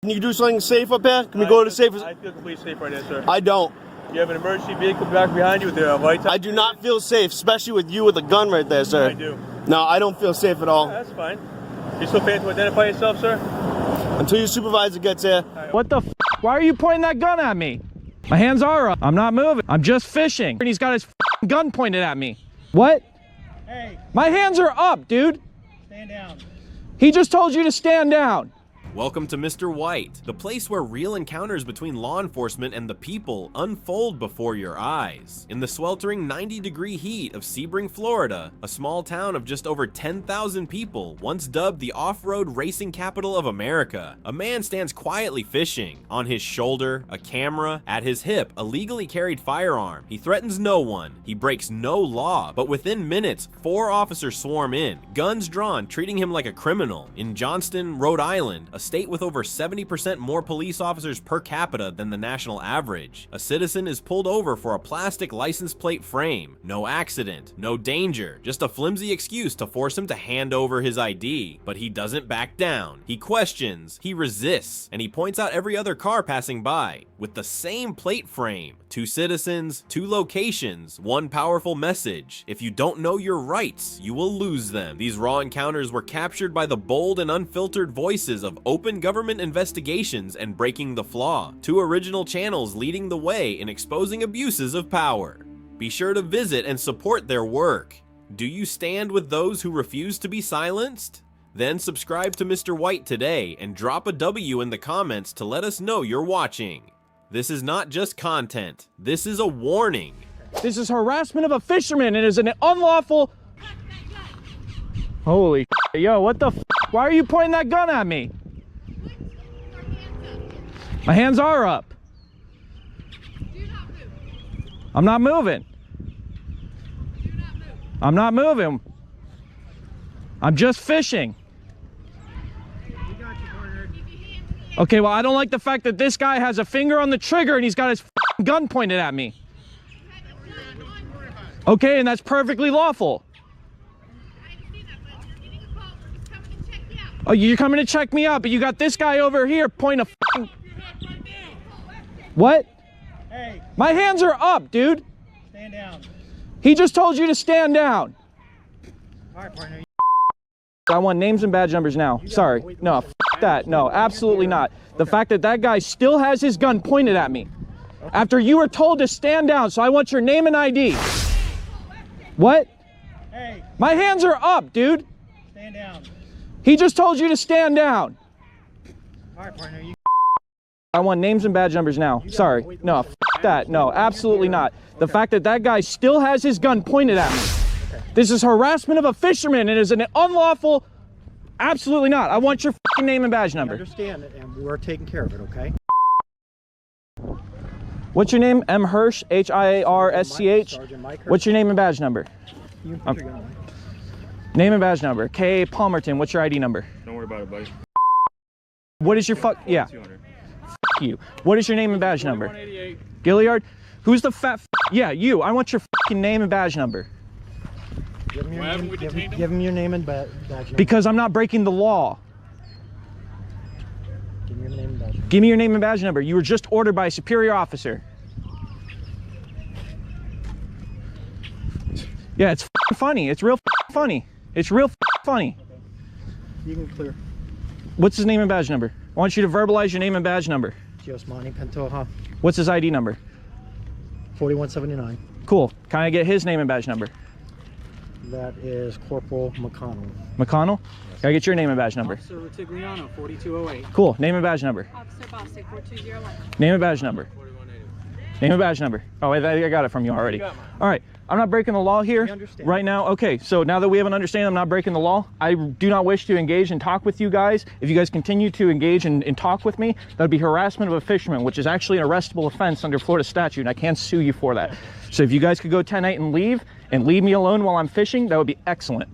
Can you do something safe up here? Can we go to the safest? I feel completely safe right now, sir. I don't. You have an emergency vehicle back behind you with the lights on? I do not feel safe, especially with you with a gun right there, sir. I do. No, I don't feel safe at all. Yeah, that's fine. You still paying to identify yourself, sir? Until your supervisor gets here. What the f? Why are you pointing that gun at me? My hands are up. I'm not moving. I'm just fishing. And he's got his gun pointed at me. What? Hey. My hands are up, dude. Stand down. He just told you to stand down. Welcome to Mr. White, the place where real encounters between law enforcement and the people unfold before your eyes. In the sweltering 90-degree heat of Sebring, Florida, a small town of just over 10,000 people, once dubbed the off-road racing capital of America, a man stands quietly fishing. On his shoulder, a camera, at his hip, a legally carried firearm. He threatens no one, he breaks no law, but within minutes, 4 officers swarm in, guns drawn, treating him like a criminal. In Johnston, Rhode Island, a state with over 70% more police officers per capita than the national average, a citizen is pulled over for a plastic license plate frame. No accident, no danger, just a flimsy excuse to force him to hand over his ID. But he doesn't back down. He questions, he resists, and he points out every other car passing by. With the same plate frame, 2 citizens, 2 locations, 1 powerful message. If you don't know your rights, you will lose them. These raw encounters were captured by the bold and unfiltered voices of open government investigations and Breaking the Flaw, 2 original channels leading the way in exposing abuses of power. Be sure to visit and support their work. Do you stand with those who refuse to be silenced? Then subscribe to Mr. White today and drop a W in the comments to let us know you're watching. This is not just content, this is a warning. This is harassment of a fisherman. It is an unlawful... Holy yo, what the f? Why are you pointing that gun at me? My hands are up. I'm not moving. I'm not moving. I'm just fishing. Okay, well, I don't like the fact that this guy has a finger on the trigger and he's got his gun pointed at me. Okay, and that's perfectly lawful. Oh, you're coming to check me out, but you got this guy over here pointing a What? Hey. My hands are up, dude. Stand down. He just told you to stand down. All right, partner. I want names and badge numbers now. Sorry. No, f that. No, absolutely not. The fact that that guy still has his gun pointed at me after you were told to stand down. So I want your name and ID. What? Hey. My hands are up, dude. Stand down. He just told you to stand down. All right, partner. I want names and badge numbers now. Sorry. No, f that. No, absolutely not. The fact that that guy still has his gun pointed at me. This is harassment of a fisherman. It is an unlawful... Absolutely not. I want your f***ing name and badge number. I understand it, and we're taking care of it, okay? What's your name? M. Hirsch, H-I-A-R-S-C-H. Sergeant Mike Hirsch. What's your name and badge number? You can put your gun away. Name and badge number. K. Palmerton. What's your ID number? Don't worry about it, buddy. What is your Yeah. F you. What is your name and badge number? 188. Gilliard? Who's the fat Yeah, you. I want your f***ing name and badge number. Give him your name and badge number. Because I'm not breaking the law. Give me your name and badge number. Give me your name and badge number. You were just ordered by a superior officer. Yeah, it's funny. It's real funny. It's real funny. Okay. You can clear. What's his name and badge number? I want you to verbalize your name and badge number. Giosmani Pantoja. What's his ID number? 4179. Cool. Can I get his name and badge number? That is Corporal McConnell. McConnell? Can I get your name and badge number? Officer Rutigliano, 4208. Cool. Name and badge number. Officer Bostic, 42011. Name and badge number. Name and badge number. Oh, I got it from you already. All right. I'm not breaking the law here right now. Okay, so now that we have an understanding I'm not breaking the law, I do not wish to engage and talk with you guys. If you guys continue to engage and talk with me, that would be harassment of a fisherman, which is actually an arrestable offense under Florida statute, and I can't sue you for that. So if you guys could go 10-8 and leave me alone while I'm fishing, that would be excellent.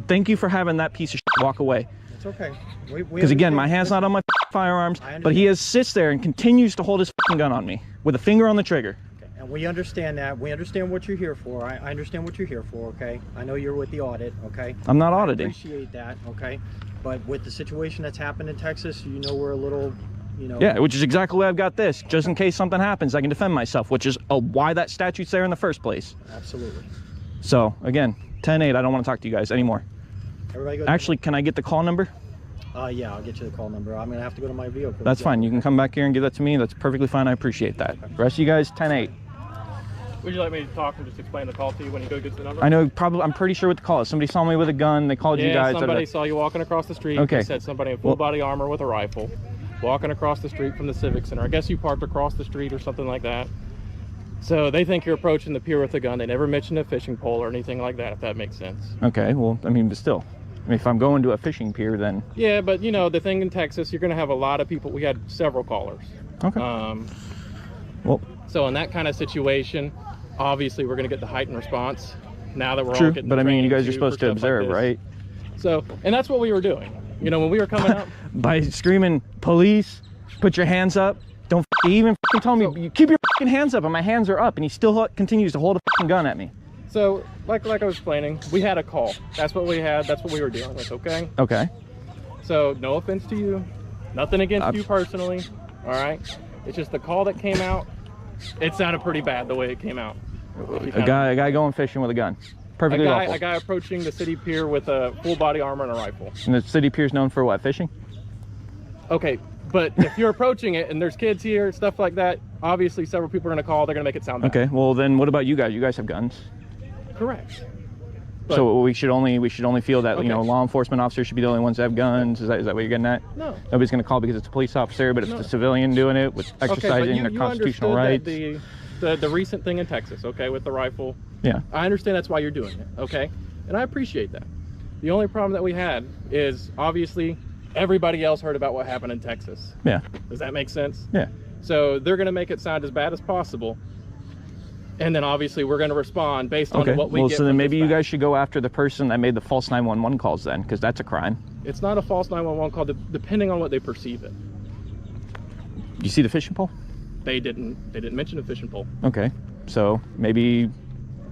Thank you for having that piece of shit walk away. It's okay. Because again, my hand's not on my firearms, but he sits there and continues to hold his gun on me with a finger on the trigger. And we understand that. We understand what you're here for. I understand what you're here for, okay? I know you're with the audit, okay? I'm not auditing. I appreciate that, okay? But with the situation that's happened in Texas, you know we're a little, you know. Yeah, which is exactly why I've got this. Just in case something happens, I can defend myself, which is why that statute's there in the first place. Absolutely. So, again, 10-8, I don't want to talk to you guys anymore. Everybody go. Actually, can I get the call number? Yeah, I'll get you the call number. I'm gonna have to go to my vehicle. That's fine. You can come back here and give that to me. That's perfectly fine. I appreciate that. The rest of you guys, 10-8. Would you like me to talk and just explain the call to you when you go get the number? I know, probably, I'm pretty sure what the call is. Somebody saw me with a gun. They called you guys. Somebody saw you walking across the street. Okay. They said somebody in full body armor with a rifle walking across the street from the Civic Center. I guess you parked across the street or something like that. So they think you're approaching the pier with a gun. They never mentioned a fishing pole or anything like that, if that makes sense. Okay, well, I mean, but still. I mean, if I'm going to a fishing pier, then... Yeah, but, you know, the thing in Texas, you're going to have a lot of people. We had several callers. Okay. Well, so in that kind of situation, obviously we're going to get the heightened response now that we're all true, getting but I mean, you guys training are supposed for to stuff like observe, this. right? So, and that's what we were doing. You know, when we were coming up... By screaming, police, put your hands up. Don't he even tell me, you keep your hands up, and my hands are up, and he still continues to hold a gun at me. So, like I was explaining, we had a call. That's what we had. That's what we were dealing with, okay? Okay. So, no offense to you. Nothing against you personally, all right? It's just the call that came out, it sounded pretty bad the way it came out. A guy going fishing with a gun. Perfectly lawful. A guy approaching the city pier with a full body armor and a rifle. And the city pier's known for what, fishing? Okay, but if you're approaching it and there's kids here, stuff like that, obviously several people are gonna call, they're gonna make it sound bad. Okay, well then what about you guys? You guys have guns. Correct. But, so we should only feel that, okay. you know, law enforcement officers should be the only ones that have guns. Is that what you're getting at? No. Nobody's going to call because it's a police officer, but if it's a civilian doing it with exercising their constitutional rights. The recent thing in Texas, okay, with the rifle. Yeah. I understand that's why you're doing it, okay? And I appreciate that. The only problem that we had is obviously everybody else heard about what happened in Texas. Yeah. Does that make sense? Yeah. So they're going to make it sound as bad as possible. And then obviously we're going to respond based on what we get. Well, so then from maybe you dispatch. guys should go after the person that made the false 911 calls then, because that's a crime. It's not a false 911 call, depending on what they perceive it. You see the fishing pole? They didn't mention a fishing pole. Okay. So maybe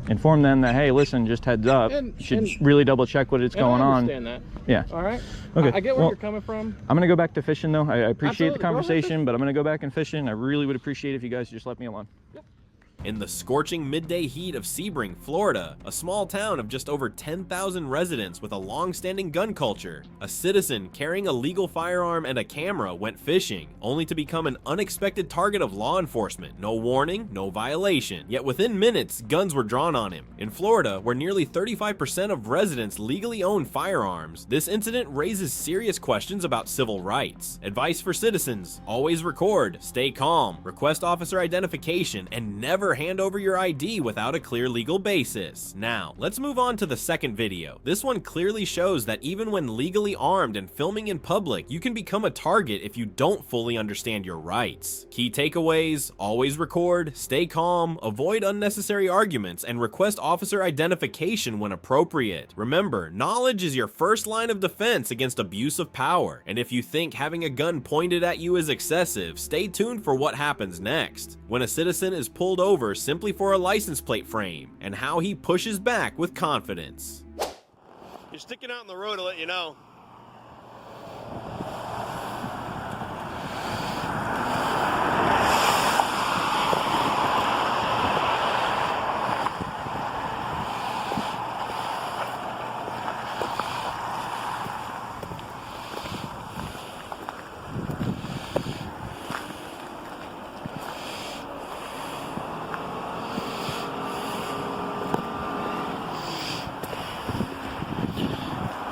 inform them that, hey, listen, just heads up. You should really double check what it's going on. I understand that. Yeah. All right. Okay. I get where you're coming from. I'm going to go back to fishing though. I appreciate the Absolutely. Go ahead, conversation, but I'm going to go back and fishing. I really would appreciate if you guys just let me alone. Yep. In the scorching midday heat of Sebring, Florida, a small town of just over 10,000 residents with a long-standing gun culture, a citizen carrying a legal firearm and a camera went fishing, only to become an unexpected target of law enforcement. No warning, no violation. Yet within minutes, guns were drawn on him. In Florida, where nearly 35% of residents legally own firearms, this incident raises serious questions about civil rights. Advice for citizens: always record, stay calm, request officer identification, and never hand over your ID without a clear legal basis. Now, let's move on to the second video. This one clearly shows that even when legally armed and filming in public, you can become a target if you don't fully understand your rights. Key takeaways: always record, stay calm, avoid unnecessary arguments, and request officer identification when appropriate. Remember, knowledge is your first line of defense against abuse of power, and if you think having a gun pointed at you is excessive, stay tuned for what happens next. When a citizen is pulled over simply for a license plate frame, and how he pushes back with confidence. You're sticking out in the road to let you know.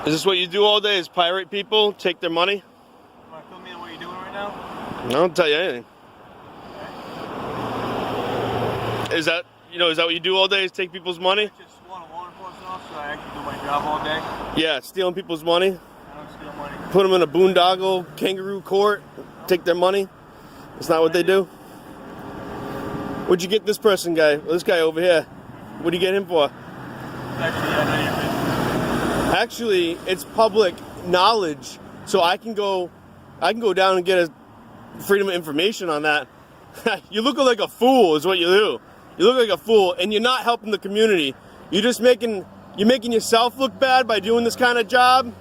Is this what you do all day, is pirate people, take their money? You want to fill me in what you're doing right now? I don't tell you anything. Is that what you do all day, is take people's money? Just want a law enforcement officer. I actually do my job all day. Yeah, stealing people's money, I don't steal money. put them in a boondoggle, kangaroo court, take their money. That's not what they do. What'd you get this person guy, this guy over here? What'd you get him for? Actually, I know your business. Actually, it's public knowledge, so I can go down and get a freedom of information on that. You look like a fool is what you do. You look like a fool, and you're not helping the community. You're just making yourself look bad by doing this kind of job,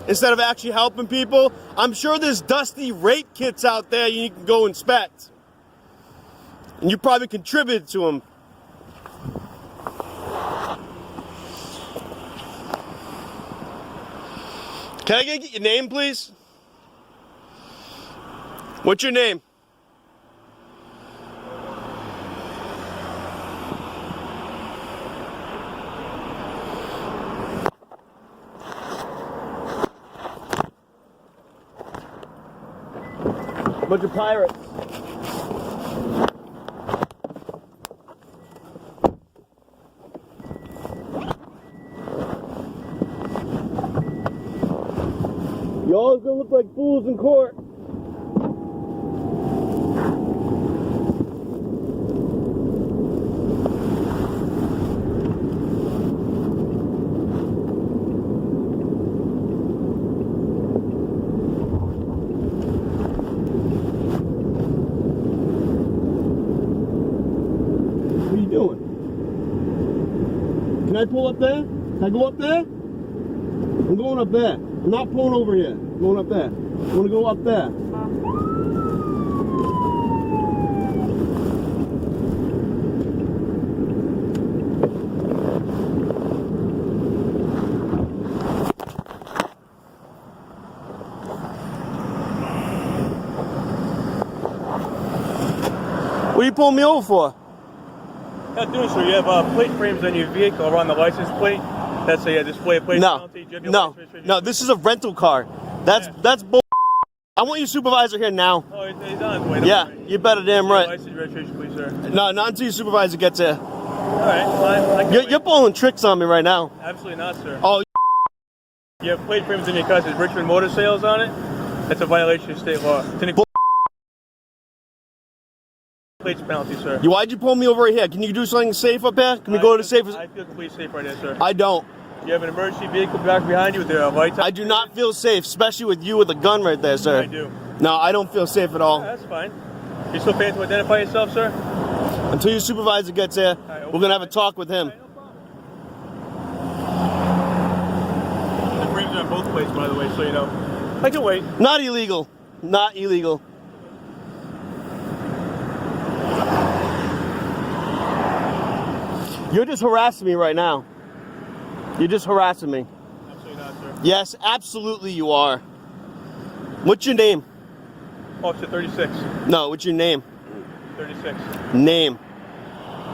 instead of actually helping people. I'm sure there's dusty rape kits out there you can go inspect. And you probably contributed to them. Can I get your name, please? What's your name? Bunch of pirates. You always gonna look like fools in court. What are you doing? Can I pull up there? Can I go up there? I'm going up there. I'm not pulling over here. I'm going up there. I'm going to go up there. What are you pulling me over for? Not doing so. You have plate frames on your vehicle or on the license plate. That's a display plate penalty. No. This is a rental car. That's bull. I want your supervisor here now. Oh, he's on his way. Yeah, you better damn right. License registration, please, sir. No, not until your supervisor gets here. All right, fine. You're pulling tricks on me right now. Absolutely not, sir. Oh, You have plate frames in your car. It says Richmond Motor Sales on it. That's a violation of state law. Plates penalty, sir. why'd you pull me over right here? Can you do something safe up here? Can we go to safe? I feel completely safe right there, sir. I don't. You have an emergency vehicle back behind you with the lights on. I do not feel safe, especially with you with a gun right there, sir. I do. No, I don't feel safe at all. That's fine. You still paying to identify yourself, sir? Until your supervisor gets here, we're going to have a talk with him. The frames are on both plates, by the way, so you know. I can wait. Not illegal. Not illegal. You're just harassing me right now. You're just harassing me. Absolutely not, sir. Yes, absolutely you are. What's your name? Officer 36. No, what's your name? 36. Name.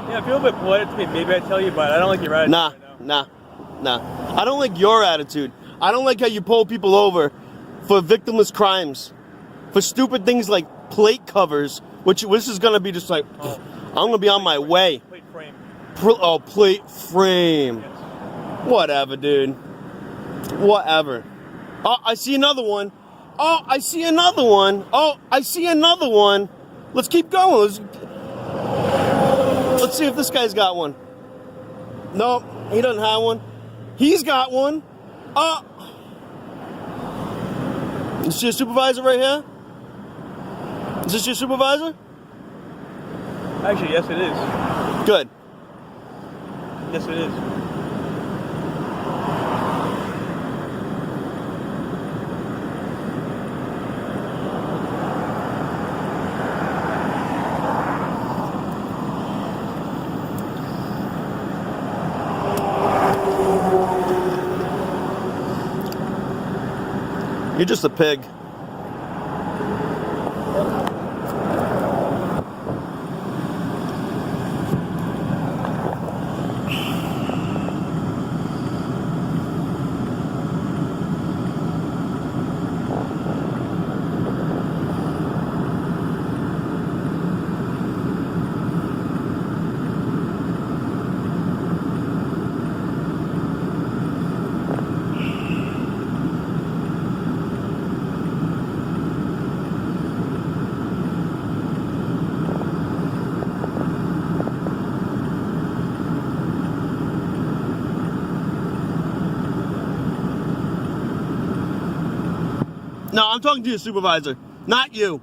Yeah, if you're a little bit polite to me, maybe I'd tell you, but I don't like your attitude right now. Nah. I don't like your attitude. I don't like how you pull people over for victimless crimes. For stupid things like plate covers, which this is going to be just like, I'm going to be on my way. Plate frame. Plate frame. Yes. Whatever, dude. Whatever. Oh, I see another one. Oh, I see another one. Oh, I see another one. Let's keep going. Let's see if this guy's got one. No, he doesn't have one. He's got one. Is this your supervisor right here? Is this your supervisor? Actually, yes, it is. Good. Yes, it is. You're just a pig. No, I'm talking to your supervisor, not you.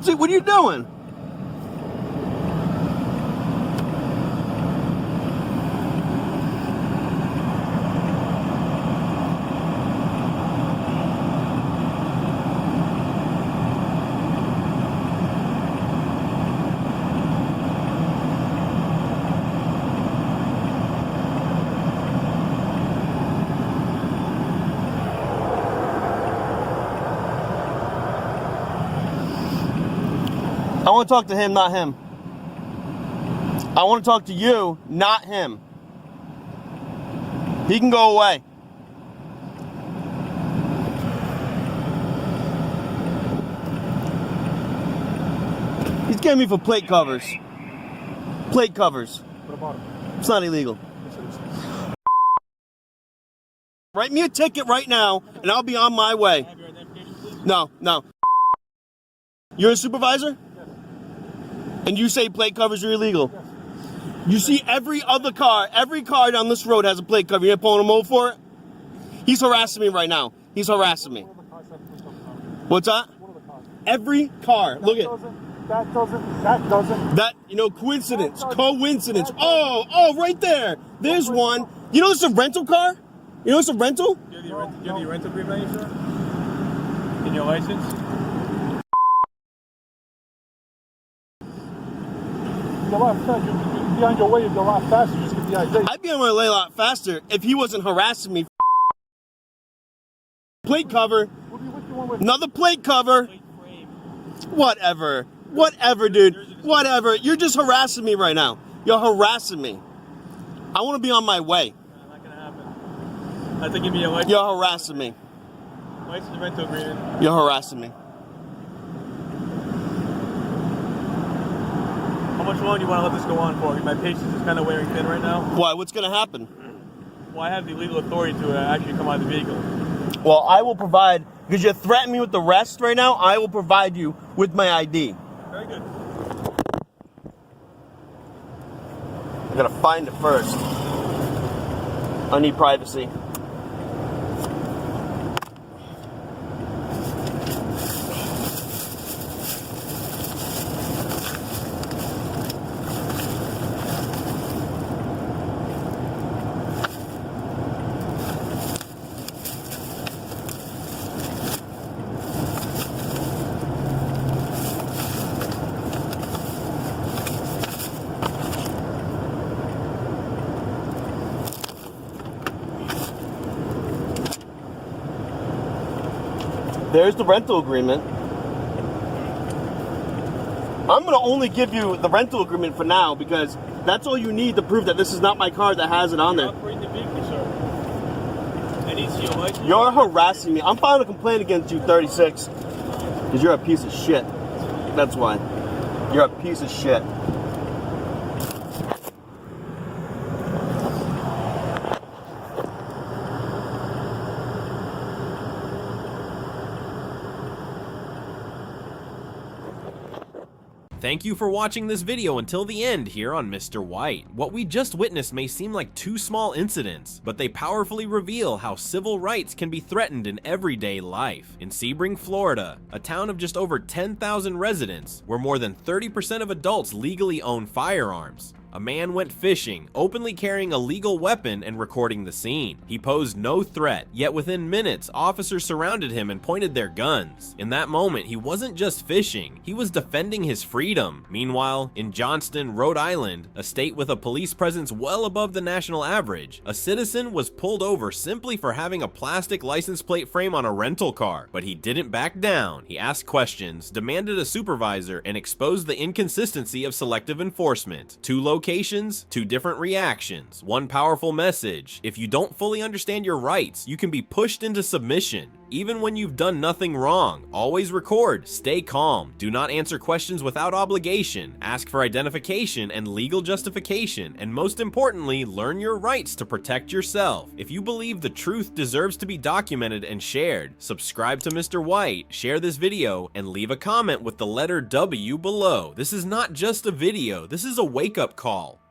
What are you doing? I want to talk to him, not him. I want to talk to you, not him. He can go away. He's getting me for plate covers. Plate covers. What about him? It's not illegal. Write me a ticket right now, and I'll be on my way. Have your identification, please? No, no. You're a supervisor? And you say plate covers are illegal? Yes. You see every car down this road has a plate cover. You're pulling him over for it? He's harassing me right now. He's harassing me. What's that? Every car. Look at That doesn't. that, coincidence. Coincidence. Oh, right there. There's one. You know it's a rental car? You know it's a rental? Do you have your rental agreement on you, sir? And your license? You'd be on your way, you'd be a lot faster, just get the ID. I'd be on my way a lot faster if he wasn't harassing me. Plate cover. Another plate cover. Whatever. Whatever, dude. Whatever. You're just harassing me right now. You're harassing me. I want to be on my way. Not gonna happen. I have to give you a license. You're harassing me. License rental agreement. You're harassing me. How much longer do you want to let this go on for? My patience is kind of wearing thin right now. Why? What's going to happen? Well, I have the legal authority to actually come out of the vehicle. Well, I will provide, because you're threatening me with the arrest right now, I will provide you with my ID. Very good. I gotta find it first. I need privacy. There's the rental agreement. I'm going to only give you the rental agreement for now because that's all you need to prove that this is not my car that has it on there. You're operating the vehicle, sir. I need to see your license. You're harassing me. I'm filing a complaint against you, 36, because you're a piece of shit. That's why. You're a piece of shit. Thank you for watching this video until the end here on Mr. White. What we just witnessed may seem like two small incidents, but they powerfully reveal how civil rights can be threatened in everyday life. In Sebring, Florida, a town of just over 10,000 residents, where more than 30% of adults legally own firearms, a man went fishing, openly carrying a legal weapon and recording the scene. He posed no threat, yet within minutes, officers surrounded him and pointed their guns. In that moment, he wasn't just fishing, he was defending his freedom. Meanwhile, in Johnston, Rhode Island, a state with a police presence well above the national average, a citizen was pulled over simply for having a plastic license plate frame on a rental car. But he didn't back down. He asked questions, demanded a supervisor, and exposed the inconsistency of selective enforcement. Two locations, two different reactions. One powerful message: if you don't fully understand your rights, you can be pushed into submission. Even when you've done nothing wrong, always record, stay calm, do not answer questions without obligation, ask for identification and legal justification, and most importantly, learn your rights to protect yourself. If you believe the truth deserves to be documented and shared, subscribe to Mr. White, share this video, and leave a comment with the letter W below. This is not just a video, this is a wake-up call.